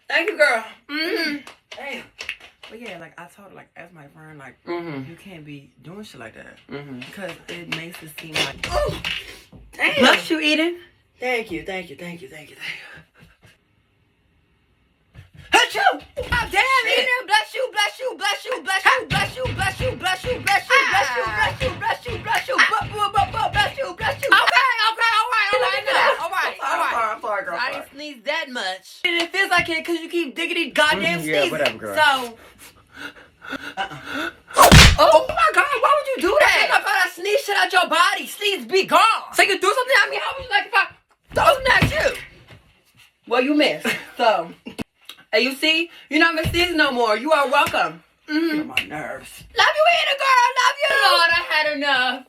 Thank you, girl. Damn. But yeah, like I told her, like as my friend, like you can't be doing shit like that because it makes it seem like. Oh, damn. Bless you, Eden. Thank you. Achoo! Oh, damn, Eden. Bless you. I'm sorry, girl. I didn't sneeze that much. And it feels like it because you keep digging these goddamn sneezes. Yeah, whatever, girl. So. Oh my God! Why would you do that? I thought I sneeze shit out your body. Sneeze be gone. So you do something? I mean, how would you like if I throw something at you? Well, you missed. So, and you see, you're not gonna sneeze no more. You are welcome. Get on my nerves. Love you, Eden, girl. Love you. Lord, I had enough.